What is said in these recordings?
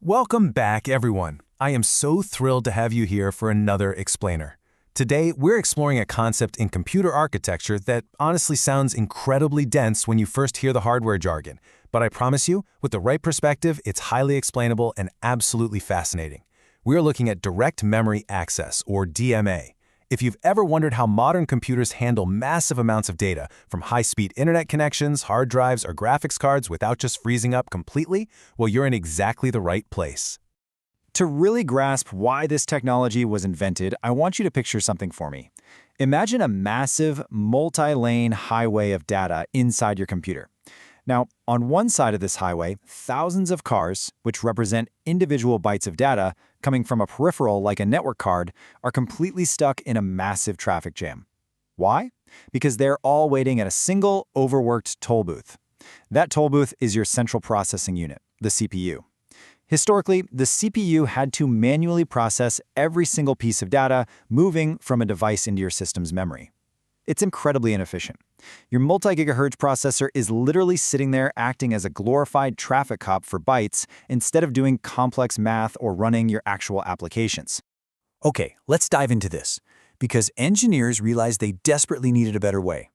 Welcome back, everyone. I am so thrilled to have you here for another explainer. Today, we're exploring a concept in computer architecture that honestly sounds incredibly dense when you first hear the hardware jargon, but I promise you, with the right perspective, it's highly explainable and absolutely fascinating. We're looking at direct memory access, or DMA. If you've ever wondered how modern computers handle massive amounts of data, from high-speed internet connections, hard drives, or graphics cards without just freezing up completely, well, you're in exactly the right place. To really grasp why this technology was invented, I want you to picture something for me. Imagine a massive, multi-lane highway of data inside your computer. Now, on one side of this highway, thousands of cars, which represent individual bytes of data coming from a peripheral like a network card, are completely stuck in a massive traffic jam. Why? Because they're all waiting at a single, overworked toll booth. That toll booth is your central processing unit, the CPU. Historically, the CPU had to manually process every single piece of data moving from a device into your system's memory. It's incredibly inefficient. Your multi-gigahertz processor is literally sitting there acting as a glorified traffic cop for bytes instead of doing complex math or running your actual applications. Okay, let's dive into this, because engineers realized they desperately needed a better way.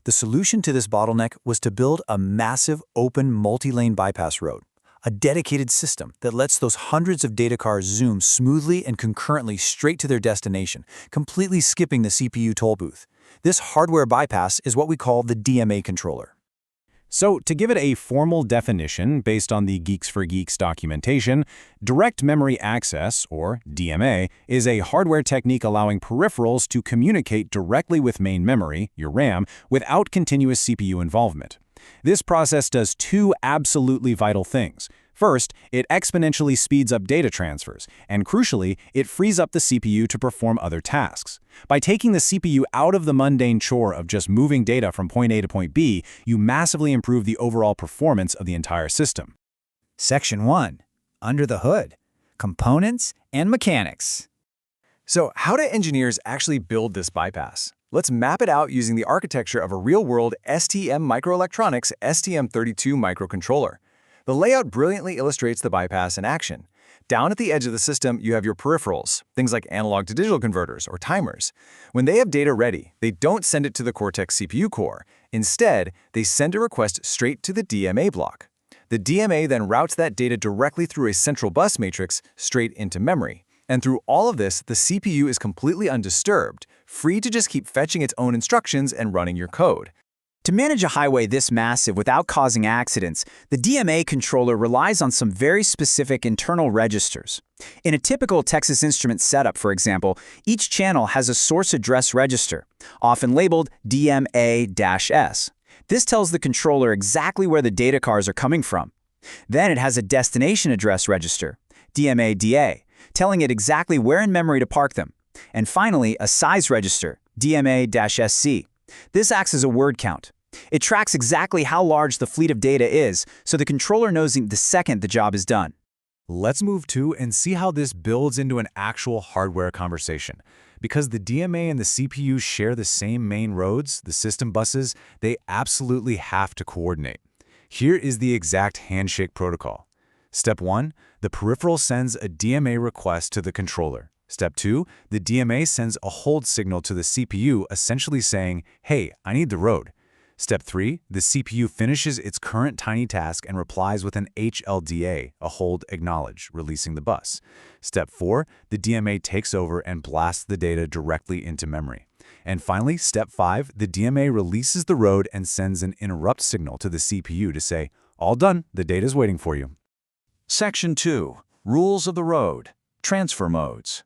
The solution to this bottleneck was to build a massive, open, multi-lane bypass road, a dedicated system that lets those hundreds of data cars zoom smoothly and concurrently straight to their destination, completely skipping the CPU toll booth. This hardware bypass is what we call the DMA controller. So, to give it a formal definition based on the Geeks for Geeks documentation, direct memory access, or DMA, is a hardware technique allowing peripherals to communicate directly with main memory, your RAM, without continuous CPU involvement. This process does two absolutely vital things. First, it exponentially speeds up data transfers, and crucially, it frees up the CPU to perform other tasks. By taking the CPU out of the mundane chore of just moving data from point A to point B, you massively improve the overall performance of the entire system. Section 1. Under the hood. Components and mechanics. So, how do engineers actually build this bypass? Let's map it out using the architecture of a real-world STM Microelectronics STM32 microcontroller. The layout brilliantly illustrates the bypass in action. Down at the edge of the system, you have your peripherals, things like analog-to-digital converters or timers. When they have data ready, they don't send it to the Cortex CPU core. Instead, they send a request straight to the DMA block. The DMA then routes that data directly through a central bus matrix straight into memory. And through all of this, the CPU is completely undisturbed, free to just keep fetching its own instructions and running your code. To manage a highway this massive without causing accidents, the DMA controller relies on some very specific internal registers. In a typical Texas Instruments setup, for example, each channel has a source address register, often labeled DMA-S. This tells the controller exactly where the data cars are coming from. Then it has a destination address register, DMA-DA, telling it exactly where in memory to park them. And finally, a size register, DMA-SC. This acts as a word count. It tracks exactly how large the fleet of data is, so the controller knows the second the job is done. Let's move to and see how this builds into an actual hardware conversation. Because the DMA and the CPU share the same main roads, the system buses, they absolutely have to coordinate. Here is the exact handshake protocol. Step 1, the peripheral sends a DMA request to the controller. Step 2, the DMA sends a hold signal to the CPU, essentially saying, hey, I need the road. Step 3, the CPU finishes its current tiny task and replies with an HLDA, a hold acknowledge, releasing the bus. Step 4, the DMA takes over and blasts the data directly into memory. And finally, Step 5, the DMA releases the road and sends an interrupt signal to the CPU to say, all done, the data's waiting for you. Section 2. Rules of the Road. Transfer Modes.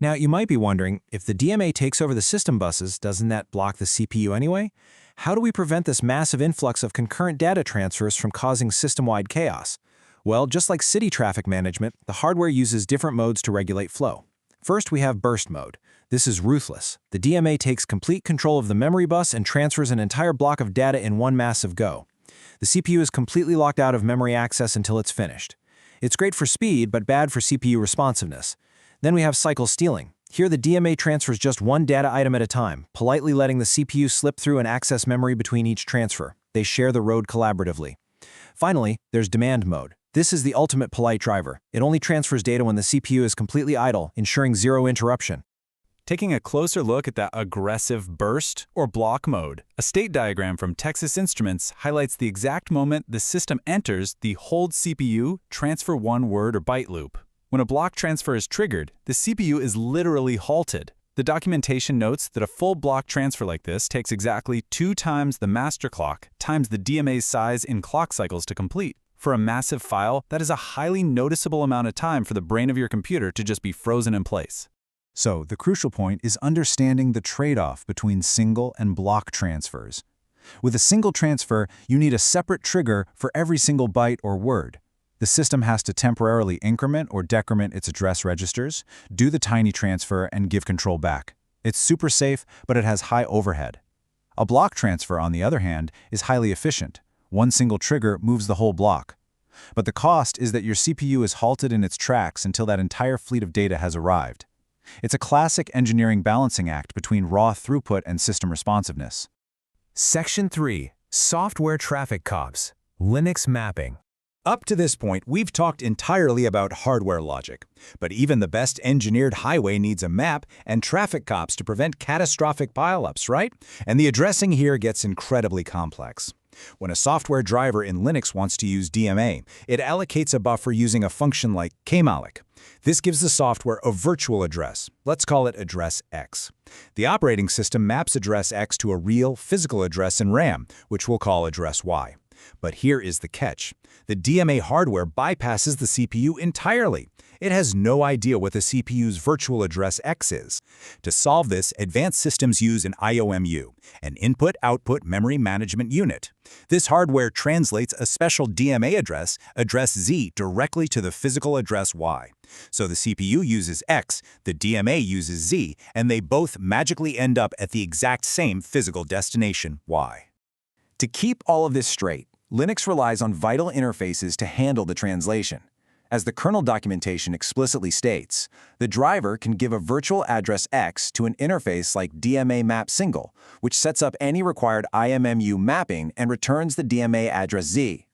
Now, you might be wondering, if the DMA takes over the system buses, doesn't that block the CPU anyway? How do we prevent this massive influx of concurrent data transfers from causing system-wide chaos? Well, just like city traffic management, the hardware uses different modes to regulate flow. First, we have burst mode. This is ruthless. The DMA takes complete control of the memory bus and transfers an entire block of data in one massive go. The CPU is completely locked out of memory access until it's finished. It's great for speed, but bad for CPU responsiveness. Then we have cycle stealing. Here the DMA transfers just one data item at a time, politely letting the CPU slip through and access memory between each transfer. They share the road collaboratively. Finally, there's demand mode. This is the ultimate polite driver. It only transfers data when the CPU is completely idle, ensuring zero interruption. Taking a closer look at that aggressive burst or block mode, a state diagram from Texas Instruments highlights the exact moment the system enters the hold CPU transfer one word or byte loop. When a block transfer is triggered, the CPU is literally halted. The documentation notes that a full block transfer like this takes exactly 2 times the master clock times the DMA's size in clock cycles to complete. For a massive file, that is a highly noticeable amount of time for the brain of your computer to just be frozen in place. So, the crucial point is understanding the trade-off between single and block transfers. With a single transfer, you need a separate trigger for every single byte or word. The system has to temporarily increment or decrement its address registers, do the tiny transfer, and give control back. It's super safe, but it has high overhead. A block transfer, on the other hand, is highly efficient. One single trigger moves the whole block. But the cost is that your CPU is halted in its tracks until that entire fleet of data has arrived. It's a classic engineering balancing act between raw throughput and system responsiveness. Section 3. Software Traffic Cops. Linux Mapping. Up to this point, we've talked entirely about hardware logic. But even the best engineered highway needs a map and traffic cops to prevent catastrophic pileups, right? And the addressing here gets incredibly complex. When a software driver in Linux wants to use DMA, it allocates a buffer using a function like kmalloc. This gives the software a virtual address. Let's call it address X. The operating system maps address X to a real, physical address in RAM, which we'll call address Y. But here is the catch. The DMA hardware bypasses the CPU entirely. It has no idea what the CPU's virtual address X is. To solve this, advanced systems use an IOMU, an Input-Output Memory Management Unit. This hardware translates a special DMA address, address Z, directly to the physical address Y. So the CPU uses X, the DMA uses Z, and they both magically end up at the exact same physical destination, Y. To keep all of this straight, Linux relies on vital interfaces to handle the translation. As the kernel documentation explicitly states, the driver can give a virtual address X to an interface like DMA map single, which sets up any required IMMU mapping and returns the DMA address Z.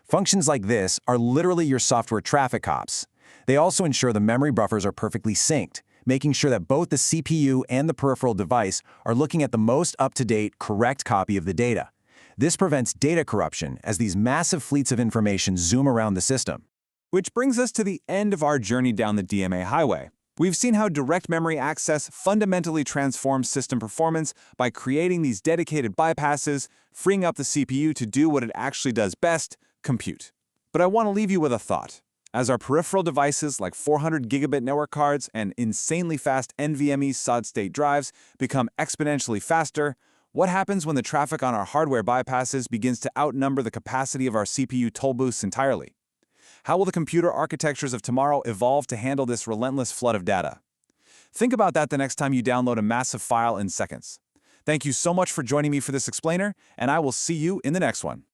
Functions like this are literally your software traffic cops. They also ensure the memory buffers are perfectly synced, making sure that both the CPU and the peripheral device are looking at the most up-to-date, correct copy of the data. This prevents data corruption as these massive fleets of information zoom around the system. Which brings us to the end of our journey down the DMA highway. We've seen how direct memory access fundamentally transforms system performance by creating these dedicated bypasses, freeing up the CPU to do what it actually does best, compute. But I want to leave you with a thought. As our peripheral devices like 400 gigabit network cards and insanely fast NVMe solid-state drives become exponentially faster, what happens when the traffic on our hardware bypasses begins to outnumber the capacity of our CPU toll booths entirely? How will the computer architectures of tomorrow evolve to handle this relentless flood of data? Think about that the next time you download a massive file in seconds. Thank you so much for joining me for this explainer, and I will see you in the next one.